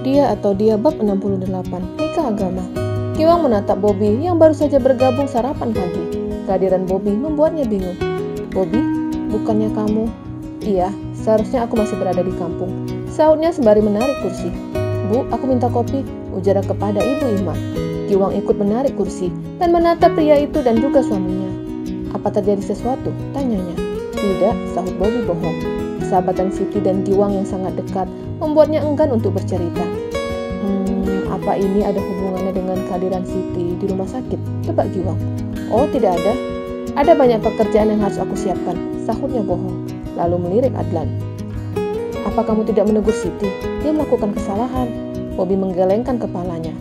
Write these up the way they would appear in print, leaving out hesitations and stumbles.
Dia atau Dia bab 68, nikah agama. Giwang menatap Bobby yang baru saja bergabung sarapan pagi. Kehadiran Bobby membuatnya bingung. Bobby, bukannya kamu? Iya, seharusnya aku masih berada di kampung, sahutnya sembari menarik kursi. Bu, aku minta kopi, ujar kepada Ibu Ima. Giwang ikut menarik kursi dan menatap pria itu dan juga suaminya. Apa terjadi sesuatu? Tanyanya. Tidak, sahut Bobby bohong. Persahabatan Siti dan Giwang yang sangat dekat membuatnya enggan untuk bercerita. Apa ini ada hubungannya dengan kehadiran Siti di rumah sakit? Tebak Giwang. Oh, tidak ada. Ada banyak pekerjaan yang harus aku siapkan, sahutnya bohong. Lalu melirik Adlan. Apa kamu tidak menegur Siti? Dia melakukan kesalahan. Bobby menggelengkan kepalanya.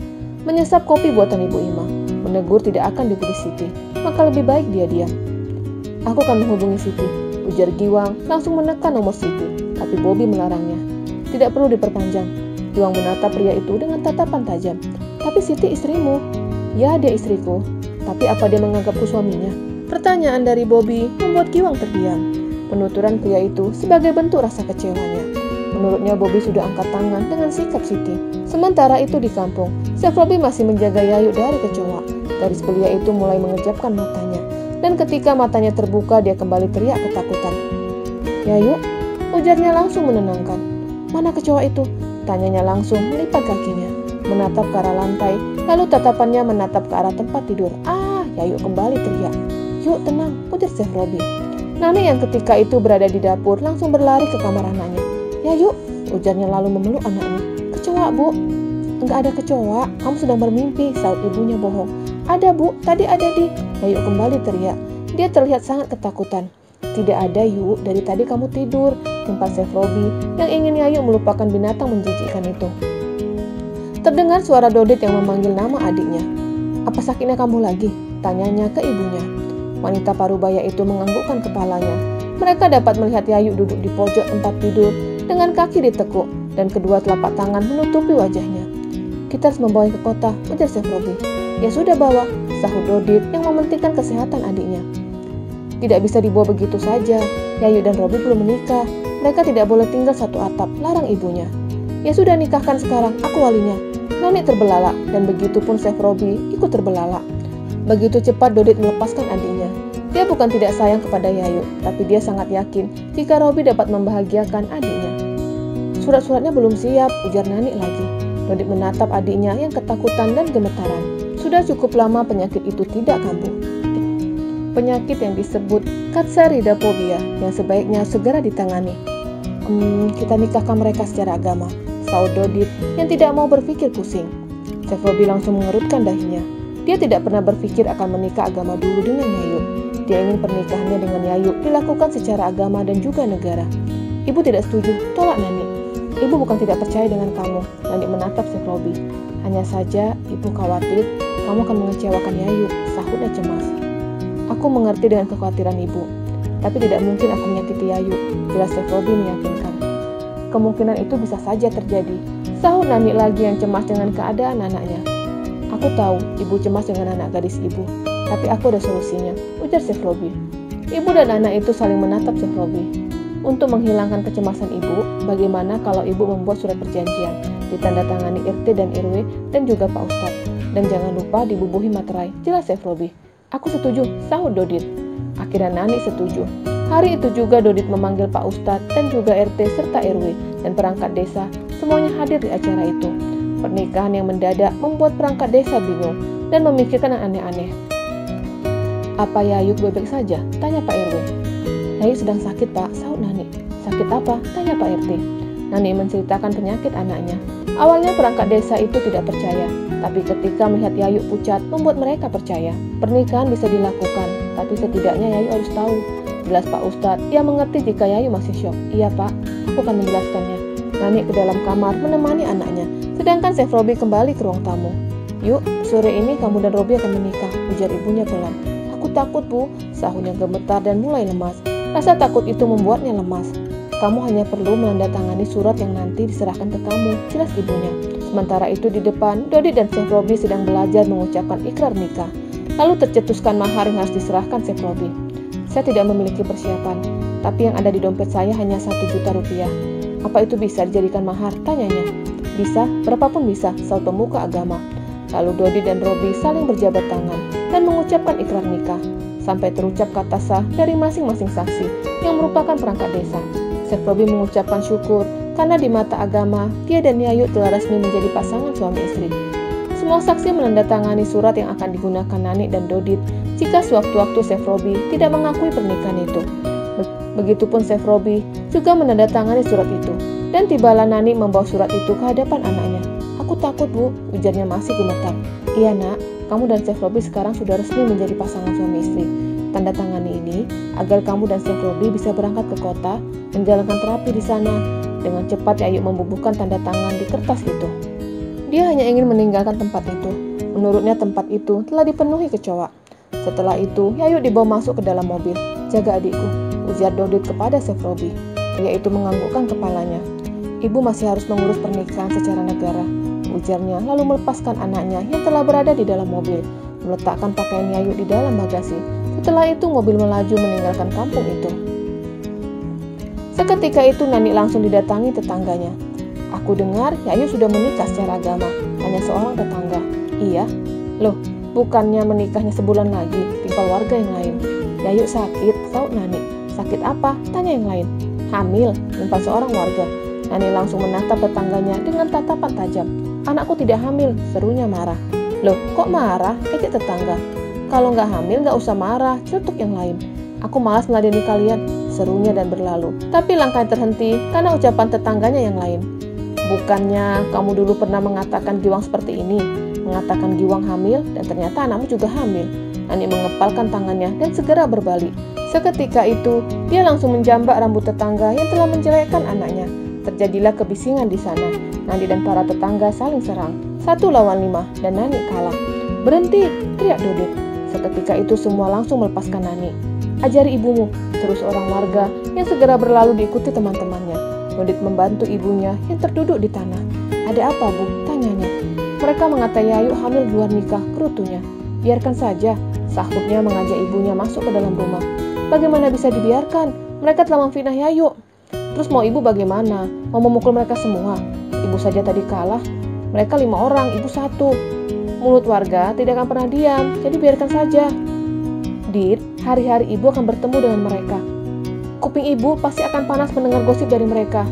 Menyesap kopi buatan Ibu Ima. Menegur tidak akan diberi Siti, maka lebih baik dia diam. Aku akan menghubungi Siti, ujar Giwang langsung menekan nomor Siti, tapi Bobby melarangnya. Tidak perlu diperpanjang. Giwang menatap pria itu dengan tatapan tajam. Tapi Siti istrimu. Ya, dia istriku. Tapi apa dia menganggapku suaminya? Pertanyaan dari Bobby membuat Giwang terdiam. Penuturan pria itu sebagai bentuk rasa kecewanya. Menurutnya Bobby sudah angkat tangan dengan sikap Siti. Sementara itu di kampung, Chef Robi masih menjaga Yayu dari kecoa. Gadis belia itu mulai mengejapkan matanya. Dan ketika matanya terbuka, dia kembali teriak ketakutan. Yayu, ujarnya langsung menenangkan. Mana kecoa itu? Tanyanya langsung melipat kakinya, menatap ke arah lantai, lalu tatapannya menatap ke arah tempat tidur. Yayu kembali teriak. Yuk tenang, ujar Chef Robi. Nani yang ketika itu berada di dapur langsung berlari ke kamar anaknya. Yayu, ujarnya lalu memeluk anaknya. Kecoa, Bu. Enggak ada kecoa, kamu sedang bermimpi, sahut ibunya bohong. Ada, Bu, tadi ada di... Yayu kembali teriak. Dia terlihat sangat ketakutan. Tidak ada, Yu, dari tadi kamu tidur, timpal Chef Robi yang ingin Yayu melupakan binatang menjijikkan itu. Terdengar suara Dodit yang memanggil nama adiknya. Apa sakitnya kamu lagi? Tanyanya ke ibunya. Wanita parubaya itu menganggukkan kepalanya. Mereka dapat melihat Yayu duduk di pojok tempat tidur dengan kaki ditekuk dan kedua telapak tangan menutupi wajahnya. Kita harus membawanya ke kota, ujar Chef Robi. Ya sudah bawa, sahut Dodit yang mementingkan kesehatan adiknya. Tidak bisa dibawa begitu saja. Yayu dan Robi belum menikah. Mereka tidak boleh tinggal satu atap, larang ibunya. Ya sudah, nikahkan sekarang, aku walinya. Nani terbelalak dan begitu pun Chef Robi ikut terbelalak. Begitu cepat Dodit melepaskan adiknya. Dia bukan tidak sayang kepada Yayu, tapi dia sangat yakin jika Robi dapat membahagiakan adiknya. Surat-suratnya belum siap, ujar Nani lagi. Dodit menatap adiknya yang ketakutan dan gemetaran. Sudah cukup lama penyakit itu tidak kambuh. Penyakit yang disebut katsaridaphobia yang sebaiknya segera ditangani. Kita nikahkan mereka secara agama, sahut Dodit yang tidak mau berpikir pusing. Chef Robi langsung mengerutkan dahinya. Dia tidak pernah berpikir akan menikah agama dulu dengan Yayu. Dia ingin pernikahannya dengan Yayu dilakukan secara agama dan juga negara. Ibu tidak setuju, tolak Nani. Ibu bukan tidak percaya dengan kamu, Nani menatap Chef Robi. Hanya saja ibu khawatir kamu akan mengecewakan Yayu, sahutnya cemas. Aku mengerti dengan kekhawatiran ibu, tapi tidak mungkin aku menyakiti Yayu, jelas Chef Robi meyakinkan. Kemungkinan itu bisa saja terjadi, sahut Nani lagi yang cemas dengan keadaan anaknya. Aku tahu ibu cemas dengan anak gadis ibu, tapi aku ada solusinya, ujar Chef Robi. Ibu dan anak itu saling menatap Chef Robi. Untuk menghilangkan kecemasan ibu, bagaimana kalau ibu membuat surat perjanjian, ditandatangani RT dan RW dan juga Pak Ustadz, dan jangan lupa dibubuhi materai, jelas Chef Robi. Aku setuju, sahut Dodit. Akhirnya Nani setuju. Hari itu juga Dodit memanggil Pak Ustadz dan juga RT serta RW dan perangkat desa, semuanya hadir di acara itu. Pernikahan yang mendadak membuat perangkat desa bingung dan memikirkan yang aneh-aneh. Apa Yayu baik-baik saja? Tanya Pak RW. Yayu sedang sakit, Pak, sahut Nani. Sakit apa? Tanya Pak RT. Nani menceritakan penyakit anaknya. Awalnya perangkat desa itu tidak percaya, tapi ketika melihat Yayu pucat membuat mereka percaya. Pernikahan bisa dilakukan, tapi setidaknya Yayu harus tahu. Jelas Pak Ustadz, ia mengerti jika Yayu masih syok. Iya Pak, aku akan menjelaskannya. Nani ke dalam kamar menemani anaknya, sedangkan Chef Robi kembali ke ruang tamu. Yuk, sore ini kamu dan Robi akan menikah, ujar ibunya pelan. Aku takut, Bu, sahutnya gemetar dan mulai lemas. Rasa takut itu membuatnya lemas. Kamu hanya perlu menandatangani surat yang nanti diserahkan ke kamu, jelas ibunya. Sementara itu di depan, Dodit dan Chef Robi sedang belajar mengucapkan ikrar nikah. Lalu tercetuskan mahar yang harus diserahkan Chef Robi. Saya tidak memiliki persiapan, tapi yang ada di dompet saya hanya 1 juta rupiah. Apa itu bisa dijadikan mahar? Tanyanya. Bisa, berapapun bisa, saut pemuka agama. Lalu Dodi dan Robi saling berjabat tangan dan mengucapkan ikrar nikah. Sampai terucap kata sah dari masing-masing saksi yang merupakan perangkat desa. Chef Robi mengucapkan syukur karena di mata agama, dia dan Yayu telah resmi menjadi pasangan suami istri. Semua saksi menandatangani surat yang akan digunakan Nani dan Dodit jika sewaktu-waktu Chef Robi tidak mengakui pernikahan itu. Begitupun Chef Robi juga menandatangani surat itu. Dan tibalah Nani membawa surat itu ke hadapan anaknya. "Aku takut, Bu," ujarnya masih gemetar. "Iya, Nak, kamu dan Chef Robi sekarang sudah resmi menjadi pasangan suami istri. Tanda tangani ini agar kamu dan Chef Robi bisa berangkat ke kota, menjalankan terapi di sana." Dengan cepat Yayu membubuhkan tanda tangan di kertas itu. Dia hanya ingin meninggalkan tempat itu. Menurutnya tempat itu telah dipenuhi kecoa. Setelah itu, Yayu dibawa masuk ke dalam mobil. "Jaga adikku," ujar Dodit kepada Chef Robi. Pria itu menganggukkan kepalanya. "Ibu masih harus mengurus pernikahan secara negara," ujarnya, lalu melepaskan anaknya yang telah berada di dalam mobil, meletakkan pakaian Yayu di dalam bagasi. Setelah itu, mobil melaju meninggalkan kampung itu. Seketika itu, Nani langsung didatangi tetangganya. "Aku dengar Yayu sudah menikah secara agama," tanya seorang tetangga. "Iya." "Loh, bukannya menikahnya sebulan lagi?" timpal warga yang lain. "Yayu sakit," saut Nani. "Sakit apa?" tanya yang lain. "Hamil," timpal seorang warga. Nani langsung menatap tetangganya dengan tatapan tajam. "Anakku tidak hamil," serunya marah. "Loh, kok marah?" ejek tetangga. "Kalau nggak hamil nggak usah marah," celutuk yang lain. "Aku malas meladeni kalian," serunya dan berlalu. Tapi langkahnya terhenti karena ucapan tetangganya yang lain. "Bukannya kamu dulu pernah mengatakan Giwang seperti ini? Mengatakan Giwang hamil dan ternyata anakmu juga hamil." Nani mengepalkan tangannya dan segera berbalik. Seketika itu, dia langsung menjambak rambut tetangga yang telah menjelekkan anaknya. Terjadilah kebisingan di sana. Nani dan para tetangga saling serang. 1 lawan 5 dan Nani kalah. "Berhenti!" teriak Dodit. Seketika itu semua langsung melepaskan Nani. "Ajari ibumu," seru seorang warga yang segera berlalu diikuti teman-temannya. Dodit membantu ibunya yang terduduk di tanah. "Ada apa, Bu?" tanyanya. "Mereka mengatai Yayu hamil di luar nikah," gerutunya. "Biarkan saja," sahutnya mengajak ibunya masuk ke dalam rumah. "Bagaimana bisa dibiarkan? Mereka telah memfitnah Yayu." "Terus mau ibu bagaimana? Mau memukul mereka semua? Ibu saja tadi kalah. Mereka 5 orang, ibu 1. Mulut warga tidak akan pernah diam, jadi biarkan saja." "Dit, hari-hari ibu akan bertemu dengan mereka. Kuping ibu pasti akan panas mendengar gosip dari mereka.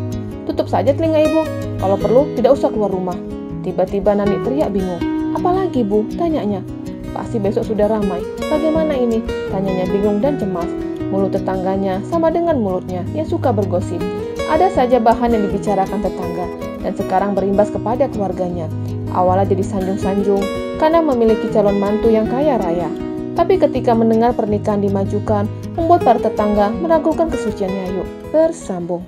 Tutup saja telinga ibu. Kalau perlu, tidak usah keluar rumah." Tiba-tiba Nani teriak bingung. "Apalagi, Bu?" tanyanya. "Pasti besok sudah ramai. Bagaimana ini?" tanyanya bingung dan cemas. Mulut tetangganya sama dengan mulutnya yang suka bergosip. Ada saja bahan yang dibicarakan tetangga, dan sekarang berimbas kepada keluarganya. Awalnya jadi sanjung-sanjung karena memiliki calon mantu yang kaya raya. Tapi ketika mendengar pernikahan dimajukan, membuat para tetangga meragukan kesucian Yayu. Bersambung.